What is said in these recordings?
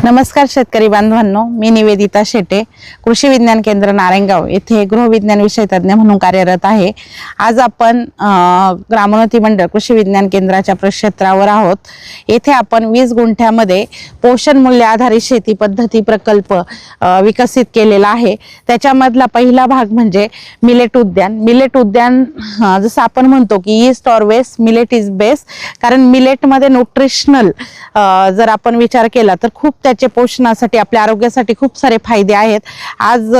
नमस्कार शेतकरी बांधवांनो, मी निवेदिता शेटे, कृषी विज्ञान केंद्र नारायणगाव येथे गृहविज्ञान विषय तज्ञ म्हणून कार्यरत आहे। आज आपण ग्रामोन्नती मंडळ कृषी विज्ञान केंद्राच्या प्रक्षेत्रावर आहोत। येथे आपण 20 गुंठ्यामध्ये पोषण मूल्य आधारित शेती पद्धती प्रकल्प विकसित केलेला आहे। त्याच्यामधला पहिला भाग म्हणजे मिलेट उद्यान। मिलेट उद्यान जसं आपण म्हणतो की east or west, millet is best, कारण मिलेट मध्ये न्यूट्रिशनल जर आपण विचार केला तर खूप त्याचे पोषणासाठी आपल्या आरोग्यासाठी खूप सारे फायदे आहेत। आज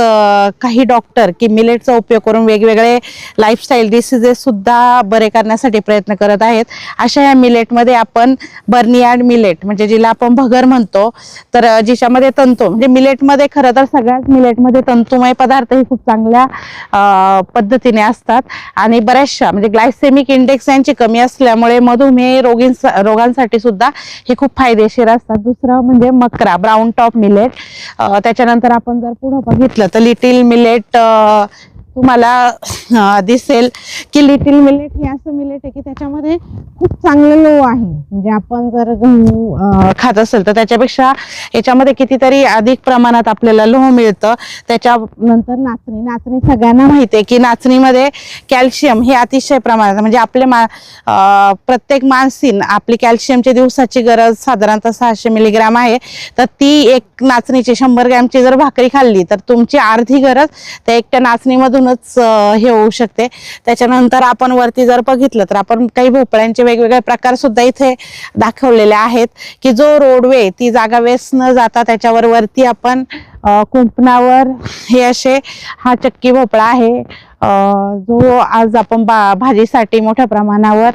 काही डॉक्टर की मिलेटचा उपयोग करून वेगवेगळे लाईफस्टाईल डिसीजेस सुद्धा बरे करण्यासाठी प्रयत्न करत आहेत। अशा या मिलेट मध्ये आपण बर्नियार्ड मिलेट म्हणजे जिला आपण भगर म्हणतो, तर जिच्यामध्ये तंतू म्हणजे मिलेट मध्ये खरं तर सगळ्याच मिलेट मध्ये तंतुमय पदार्थ हे खूप चांगल्या पद्धतीने असतात आणि बऱ्याचशा म्हणजे ग्लायसेमिक इंडेक्स यांची कमी असल्यामुळे मधुमेह रोगांसाठी सुद्धा हे खूप फायदेशीर असतात। दुसरं म्हणजे मकरा ब्राउन टॉप मिलेट। त्याच्यानंतर आपण जर पुढे बघितलं तर लिटिल मिलेट तुम्हाला दिसेल की लिटिल मिलेट हे असं मिलेट आहे की त्याच्यामध्ये खूप चांगलं लोह आहे। म्हणजे आपण जर गहू खात असेल तर त्याच्यापेक्षा याच्यामध्ये कितीतरी अधिक प्रमाणात आपल्याला लोह मिळतं। त्याच्यानंतर नाचणी सगळ्यांना माहिती आहे की नाचणीमध्ये कॅल्शियम हे अतिशय प्रमाणात म्हणजे आपले प्रत्येक माणसीन आपली कॅल्शियमची दिवसाची गरज साधारणतः 600 मिलीग्राम आहे। तर ती एक नाचणीची 100 ग्रॅमची जर भाकरी खाल्ली तर तुमची अर्धी गरज त्या एकट्या नाचणीमधून हे होऊ शकते। त्याच्यानंतर आपण वरती जर बघितलं तर आपण काही भोपळ्यांचे वेगवेगळे प्रकार सुद्धा इथे दाखवलेले आहेत की जो रोडवे ती जागा वेस्ट न जाता त्याच्यावर वरती आपण कुंपणावर हे असे हा चक्की भोपळा आहे जो आज आपण भाजीसाठी मोठ्या प्रमाणावर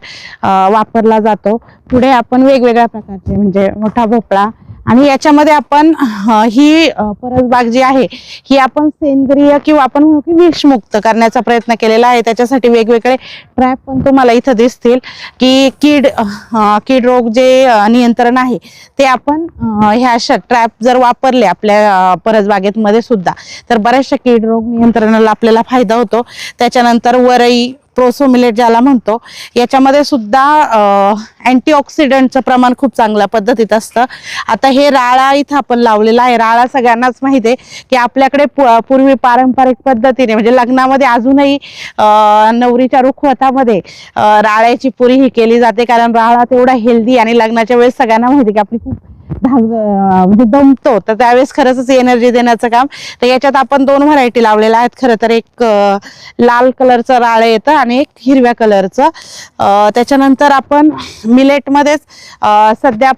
वापरला जातो। पुढे आपण वेगवेगळ्या प्रकारचे म्हणजे मोठा भोपळा आणि याच्यामध्ये आपण ही परसबाग जी आहे ही आपण सेंद्रिय किंवा आपण म्हणू की विषमुक्त करण्याचा प्रयत्न केलेला आहे। त्याच्यासाठी वेगवेगळे ट्रॅप पण तुम्हाला इथं दिसतील की कीड रोग जे नियंत्रण आहे ते आपण ह्या अशा ट्रॅप जर वापरले आपल्या परसबागेत मध्ये सुद्धा तर बऱ्याचशा कीड रोग नियंत्रणाला आपल्याला फायदा होतो। त्याच्यानंतर वरई प्रोसो मिलेट ज्याला म्हणतो याच्यामध्ये सुद्धा अँटीऑक्सिडंटचं प्रमाण खूप चांगल्या पद्धतीत असतं। आता हे राळा इथं आपण लावलेला आहे। राळा सगळ्यांनाच माहिती आहे की आपल्याकडे पूर्वी पारंपरिक पद्धतीने म्हणजे लग्नामध्ये अजूनही नवरीच्या रुखवतामध्ये राळ्याची पुरी ही केली जाते, कारण राळा तेवढा हेल्दी आणि लग्नाच्या वेळेस सगळ्यांना माहिती की आपली खूप म्हणजे दमतो तर त्यावेळेस खरंच एनर्जी देण्याचं काम। तर याच्यात आपण 2 व्हरायटी लावलेल्या आहेत। खरं तर एक लाल कलरचं राळे येतं आणि एक हिरव्या कलरचं। त्याच्यानंतर आपण मिलेटमध्येच सध्या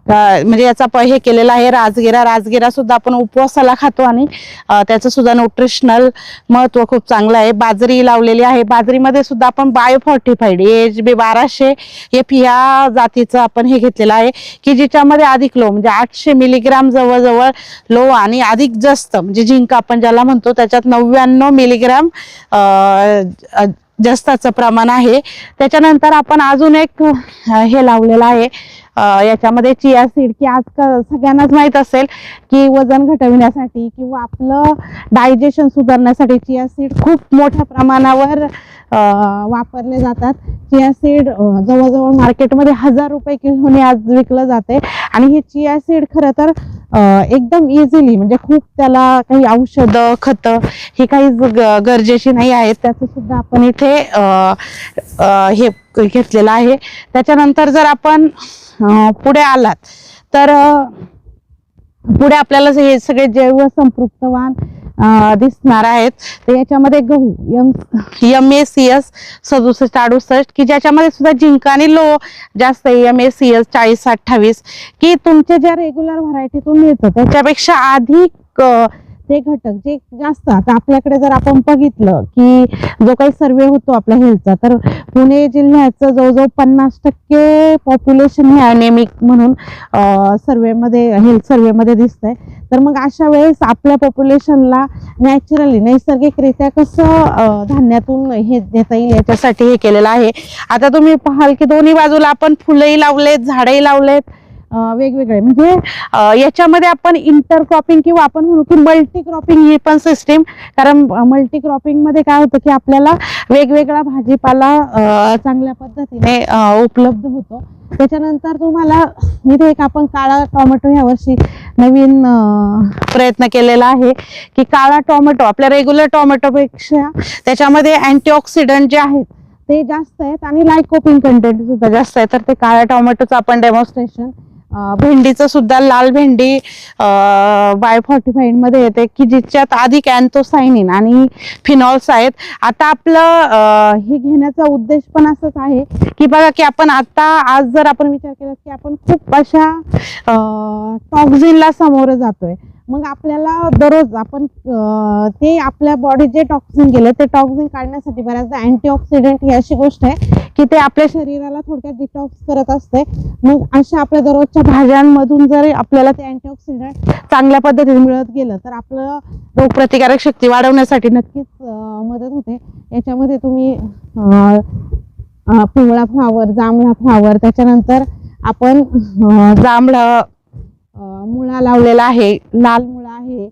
म्हणजे याचा हे केलेला आहे राजगिरा सुद्धा आपण उपवासाला खातो आणि त्याचं सुद्धा न्यूट्रिशनल महत्व खूप चांगलं आहे। बाजरी लावलेली आहे। बाजरीमध्ये सुद्धा आपण बायोफॉर्टिफाईड HB 1200 या जातीचं आपण हे घेतलेलं आहे की जिच्यामध्ये अधिक लोह म्हणजे 800 मिलीग्राम जवळजवळ लोह आणि अधिक जास्त म्हणजे झिंक आपण ज्याला म्हणतो त्याच्यात 99 मिलीग्राम जास्ताचं प्रमाण आहे। त्याच्यानंतर आपण अजून एक हे लावलेलं आहे याच्यामध्ये चिया सीड की आजकाल सगळ्यांनाच माहित असेल की वजन घटविण्यासाठी किंवा आपलं डायजेशन सुधारण्यासाठी चिया सीड खूप मोठ्या प्रमाणावर वापरले जातात। चिया सीड जवळजवळ मार्केटमध्ये 1000 रुपये किलोने आज विकलं जाते आणि हे चिया सीड खरं तर एकदम इझिली म्हणजे खूप त्याला काही औषधं खतं ही काही गरजेची नाही आहेत। त्याचं सुद्धा आपण इथे हे घेतलेलं आहे। त्याच्यानंतर जर आपण पुढे आलात तर पुढे आपल्याला हे सगळे जैव संपृक्तवान दिसणार आहेत। तर याच्यामध्ये गहू MACS 6768 की ज्याच्यामध्ये सुद्धा झिंक आणि लोह जास्त MACS 4028 की तुमच्या ज्या रेग्युलर व्हरायटीतून मिळतं त्याच्यापेक्षा अधिक ते घटक जे जास्त। आता आपल्याकडे जर आपण बघितलं की जो काही सर्वे होतो आपल्या हेल्थचा तर पुणे जिल्ह्याचं जवळजवळ 50% पॉप्युलेशन हे अनेमिक म्हणून हेल्थ सर्वेमध्ये दिसतंय। तर मग अशा वेळेस आपल्या पॉप्युलेशनला नॅचरली नैसर्गिकरित्या कसं धान्यातून हे देता येईल याच्यासाठी हे केलेलं आहे। आता तुम्ही पाहाल की दोन्ही बाजूला आपण फुलंही लावलेत, झाडंही लावलेत, वेगवेगळे म्हणजे याच्यामध्ये आपण इंटरक्रॉपिंग किंवा आपण म्हणू की मल्टी क्रॉपिंग ही पण सिस्टीम, कारण मल्टी क्रॉपिंग मध्ये काय होतं की आपल्याला वेगवेगळा भाजीपाला चांगल्या पद्धतीने उपलब्ध होतो. त्याच्यानंतर तुम्हाला इथे एक आपण काळा टोमॅटो ह्या वर्षी नवीन प्रयत्न केलेला आहे की काळा टोमॅटो आपल्या रेग्युलर टोमॅटोपेक्षा त्याच्यामध्ये अँटीऑक्सिडंट जे आहेत ते जास्त आहेत आणि लायकोपिन कंटेंट सुद्धा जास्त आहे. तर ते काळ्या टोमॅटोचं आपण डेमॉन्स्ट्रेशन, भेंडीचं सुद्धा लाल भेंडी बाय 45 मध्ये येते की जिच्यात अधिक अँथोसायनिन आणि फिनॉल्स आहेत. आता आपलं हे घेण्याचा उद्देश पण असंच आहे की बघा की आपण आता आज जर आपण विचार केला की आपण खूप अशा टॉक्झिनला सामोरं जातोय, मग आपल्याला दररोज आपण ते आपल्या बॉडीत जे टॉक्सिन गेले ते टॉक्सिन काढण्यासाठी बऱ्याचदा अँटीऑक्सिडंट ही अशी गोष्ट आहे की ते आपल्या शरीराला थोडक्यात डिटॉक्स करत असते. मग अशा आपल्या दररोजच्या भाज्यांमधून जर आपल्याला ते अँटीऑक्सिडंट चांगल्या पद्धतीने मिळत गेलं तर आपलं रोगप्रतिकारक शक्ती वाढवण्यासाठी नक्कीच मदत होते. याच्यामध्ये तुम्ही पिवळा फ्लावर, जांभळा फ्लावर, त्याच्यानंतर आपण जांभळा मुळा लावलेला आहे, लाल मुळा आहे,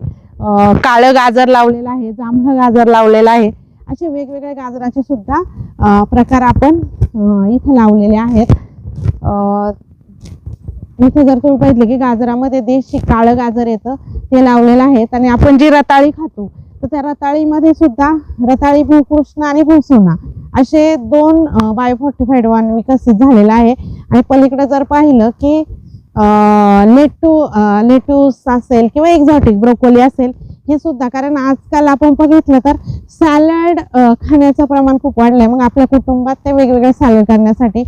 काळं गाजर लावलेलं आहे, जांभळं गाजर लावलेलं आहे. असे वेगवेगळे गाजराचे सुद्धा प्रकार आपण इथे लावलेले आहेत. इथे जर तुम्ही पाहिलं की गाजरामध्ये देशी काळं गाजर येतं ते लावलेलं आहे. आणि आपण जी रताळी खातो तर त्या रताळीमध्ये सुद्धा रताळी भूकृष्ण आणि भूसोना असे 2 बाय 45 वाण विकसित झालेला आहे. आणि पलीकडे जर पाहिलं की लेटूस असेल किंवा एक्झॉटिक ब्रोकोली असेल हे सुद्धा, कारण आजकाल आपण बघितलं तर सॅलड खाण्याचं प्रमाण खूप वाढलंय. मग आपल्या कुटुंबात ते वेगवेगळे सॅलड करण्यासाठी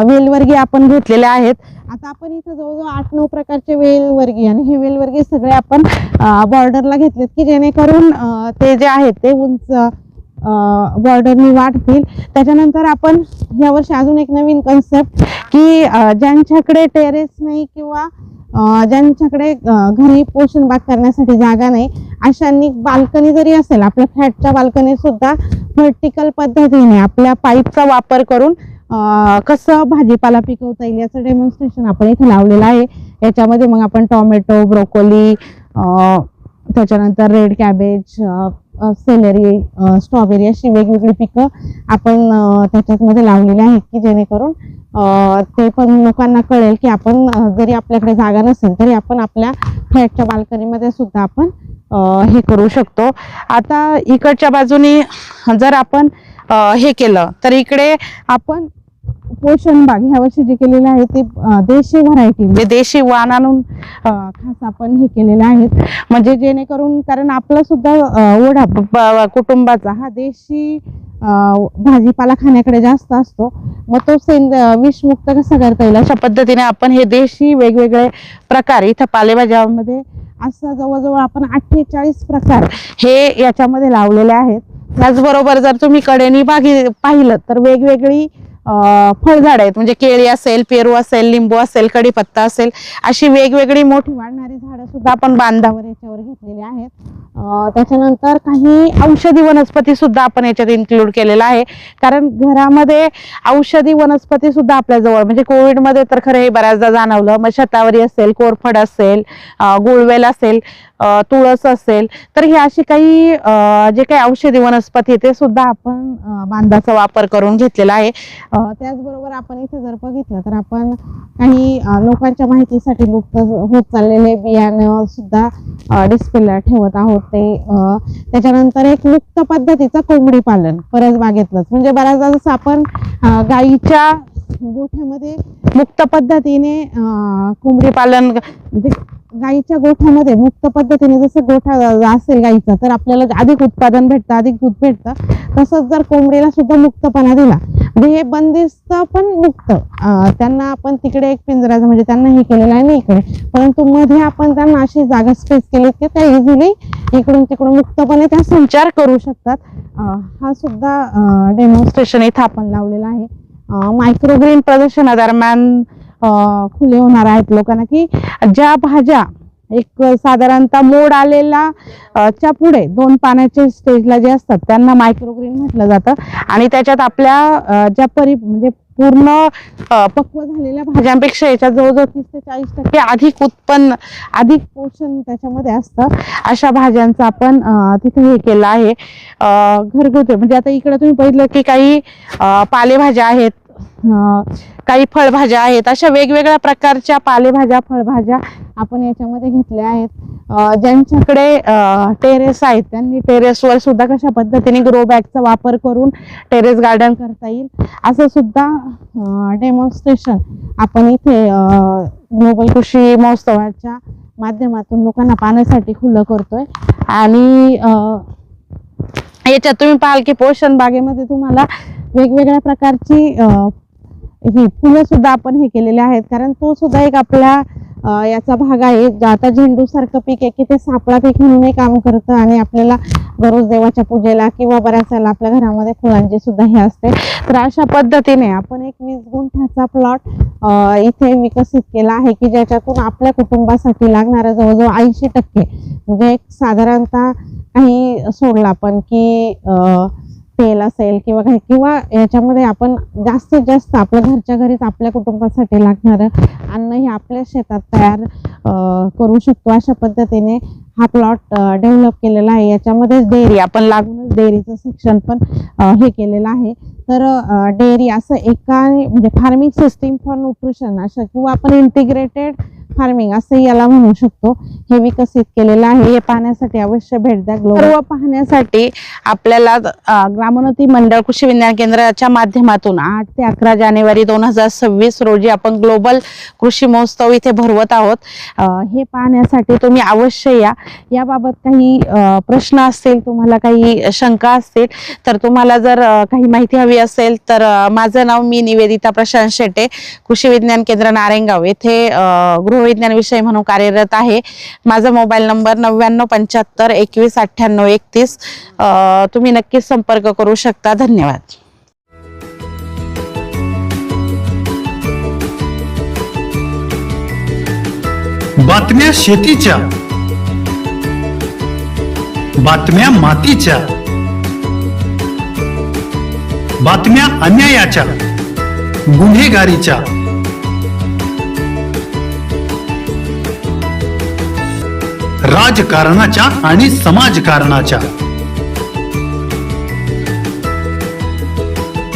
वेलवर्गीय आपण घेतलेले आहेत. आता आपण इथं जवळजवळ 8-9 प्रकारचे वेलवर्गीय आणि हे वेलवर्गीय सगळे आपण बॉर्डरला घेतलेत की जेणेकरून ते जे आहेत ते उंच बॉर्डरनी वाढतील. त्याच्यानंतर आपण यावर्षी अजून एक नवीन कन्सेप्ट की ज्यांच्याकडे टेरेस नाही किंवा ज्यांच्याकडे घरी पोषण बाग करण्यासाठी जागा नाही अशांनी बाल्कनी जरी असेल, आपल्या फ्लॅटच्या बाल्कनी सुद्धा व्हर्टिकल पद्धतीने आपल्या पाईपचा वापर करून कसं भाजीपाला पिकवता येईल याचं डेमॉन्स्ट्रेशन आपण इथे लावलेलं आहे. याच्यामध्ये मग आपण टोमॅटो, ब्रोकोली, त्याच्यानंतर रेड कॅबेज, सेलरी, स्ट्रॉबेरी अशी वेगवेगळी पिकं आपण त्याच्यामध्ये लावलेली आहेत की जेणेकरून ते पण लोकांना कळेल की आपण जरी आपल्याकडे जागा नसेल तरी आपण आपल्या फ्लॅटच्या बाल्कनीमध्ये सुद्धा आपण हे करू शकतो. आता इकडच्या बाजूनी जर आपण हे केलं तर इकडे आपण पोषण बाग ह्या वर्षी जे केलेलं आहे ते देशी व्हरायटी म्हणजे देशी वाण आणून खास आपण हे केलेलं आहे. म्हणजे जेणेकरून, कारण आपला सुद्धा ओढा कुटुंबाचा हा देशी भाजीपाला खाण्याकडे जास्त असतो, मग तो विषमुक्त कसा करता येईल अशा पद्धतीने आपण हे देशी वेगवेगळे प्रकार इथं पालेभाज्यामध्ये असं जवळजवळ आपण 48 प्रकार हे याच्यामध्ये लावलेले आहेत. त्याचबरोबर जर तुम्ही कडेनी पाहिलं तर वेगवेगळी फळझाड आहेत, म्हणजे केळी असेल, पेरू असेल, लिंबू असेल, कडीपत्ता असेल, अशी वेगवेगळी मोठी वाढणारी झाडं सुद्धा आपण बांधावर याच्यावर घेतलेली आहेत. त्याच्यानंतर काही औषधी वनस्पती सुद्धा आपण याच्यात इन्क्लूड केलेला आहे, कारण घरामध्ये औषधी वनस्पती सुद्धा आपल्या जवळ, म्हणजे कोविडमध्ये तर खरं हे बऱ्याचदा जाणवलं, मग शतावरी असेल, कोरफड असेल, गुळवेल असेल, तुळस असेल, तर ही अशी काही जे काही औषधी वनस्पती ते सुद्धा आपण बांधाचा वापर करून घेतलेला आहे. त्याचबरोबर आपण इथे जर बघितलं तर आपण काही लोकांच्या माहितीसाठी लुप्त होत चाललेले बियाणं सुद्धा डिस्प्लेला ठेवत आहोत. ते त्याच्यानंतर एक मुक्त पद्धतीचं कोंबडी पालन परस बागेतलंच, म्हणजे बऱ्याचदा जसं आपण गाईच्या गोठ्यामध्ये मुक्त पद्धतीने कोंबडी पालन, म्हणजे गाईच्या गोठ्यामध्ये मुक्त पद्धतीने जसं गोठा असेल गाईचा तर आपल्याला अधिक उत्पादन भेटतं, अधिक दूध भेटतं, तसंच जर कोंबडीला सुद्धा मुक्तपणा दिला, म्हणजे हे बंदिस्त पण मुक्त, त्यांना आपण तिकडे एक पिंजऱ्याचं म्हणजे त्यांना हे केलेलं आहे नाही इकडे, परंतु मध्ये आपण त्यांना अशी जागा स्पेस केली की त्या इझिली इकडून तिकडून मुक्तपणे त्या संचार करू शकतात. हा सुद्धा डेमॉन्स्ट्रेशन इथं आपण लावलेला आहे. मायक्रोग्रीन प्रदर्शनादरम्यान खुले होणार आहेत लोकांना की ज्या भाज्या एक साधारणतः मोड आलेला च्या पुढे 2 पानाचे स्टेजला जे असतात त्यांना मायक्रोग्रीन म्हटलं जातं, आणि त्याच्यात आपल्या ज्या म्हणजे पूर्ण पक्व झालेल्या भाज्यांपेक्षा याच्यात जवळजवळ 30 ते 40% अधिक उत्पन्न, अधिक पोषण त्याच्यामध्ये असतं. अशा भाज्यांचं आपण तिथे हे केलं आहे. घरगुती म्हणजे आता इकडे तुम्ही बघितलं की काही पालेभाज्या आहेत, काही फळभाज्या आहेत. अशा वेगवेगळ्या प्रकारच्या पालेभाज्या, फळभाज्या आपण याच्यामध्ये घेतल्या आहेत. ज्यांच्याकडे टेरेस आहेत त्यांनी टेरेसवर सुद्धा कशा पद्धतीने ग्रो बॅगचा वापर करून टेरेस गार्डन करता येईल असं सुद्धा डेमॉन्स्ट्रेशन आपण इथे ग्लोबल कृषी महोत्सवाच्या माध्यमातून लोकांना पाहण्यासाठी खुलं करतोय. आणि याच्यात तुम्ही पाहाल की पोषण बागेमध्ये तुम्हाला वेगवेगळ्या प्रकारची ही फुलं सुद्धा आपण हे केलेले आहेत, कारण तो सुद्धा एक आपल्या याचा भाग आहे. आता झेंडू सारखं पीक आहे की ते सापळा पीक म्हणूनही काम करतं आणि आपल्याला दररोज देवाच्या पूजेला किंवा बऱ्याच वेळेला आपल्या घरामध्ये फुलांची सुद्धा हे असते. तर अशा पद्धतीने आपण एक 20 गुंठ्याचा प्लॉट इथे विकसित केला आहे की ज्याच्यातून आपल्या कुटुंबासाठी लागणारं जवळजवळ 80% म्हणजे एक साधारणतः काही सोडला आपण की तेल असेल किंवा काही, किंवा याच्यामध्ये आपण जास्तीत जास्त आपल्या घरच्या घरीच आपल्या कुटुंबासाठी लागणारं अन्न हे आपल्या शेतात तयार करू शकतो. अशा पद्धतीने हा प्लॉट डेव्हलप केलेला आहे. याच्यामध्ये डेअरी आपण लागूनच डेअरीचं सेक्शन पण हे केलेलं आहे. तर डेअरी असं एका म्हणजे फार्मिंग सिस्टीम फॉर न्यूट्रिशन असं किंवा आपण इंटिग्रेटेड फार्मिंग असं याला म्हणू शकतो, हे विकसित केलेलं आहे. हे पाहण्यासाठी अवश्य भेट द्या. सर्व पाहण्यासाठी आपल्याला ग्रामोन्नती मंडळ कृषी विज्ञान केंद्राच्या माध्यमातून 8 ते 11 जानेवारी 2026 रोजी आपण ग्लोबल कृषी महोत्सव इथे भरवत आहोत. हे पाहण्यासाठी तुम्ही अवश्य या. याबाबत काही प्रश्न असतील, तुम्हाला काही शंका असतील, तर तुम्हाला जर काही माहिती हवी असेल तर माझं नाव मी निवेदिता प्रशांत शेटे, कृषी विज्ञान केंद्र नारायणगाव येथे गृहविज्ञान विषय म्हणून कार्यरत आहे. माझा मोबाईल नंबर 9975 21 98 31. तुम्ही नक्कीच संपर्क करू शकता. धन्यवाद. बातम्या शेतीच्या, बातम्या मातीच्या, बातम्या अन्यायाच्या, गुन्हेगारीच्या, राजकारणाच्या आणि समाजकारणाच्या,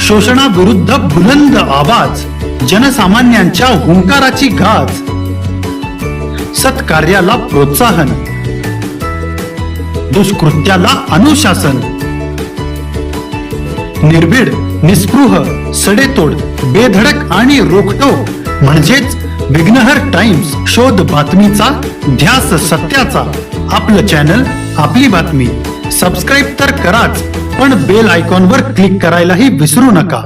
शोषणाविरुद्ध बुलंद आवाज, जनसामान्यांच्या हुंकाराची गाज, सत्कार्याला प्रोत्साहन, दुष्कृत्याला अनुशासन, निर्भीड, निस्पृह, सडेतोड, बेधडक आणि रोखटोक म्हणजेच विघ्नहर टाइम्स. शोध बातमीचा, ध्यास सत्याचा. आपलं चॅनल, आपली बातमी. सबस्क्राईब तर कराच, पण बेल आयकॉनवर क्लिक करायलाही विसरू नका.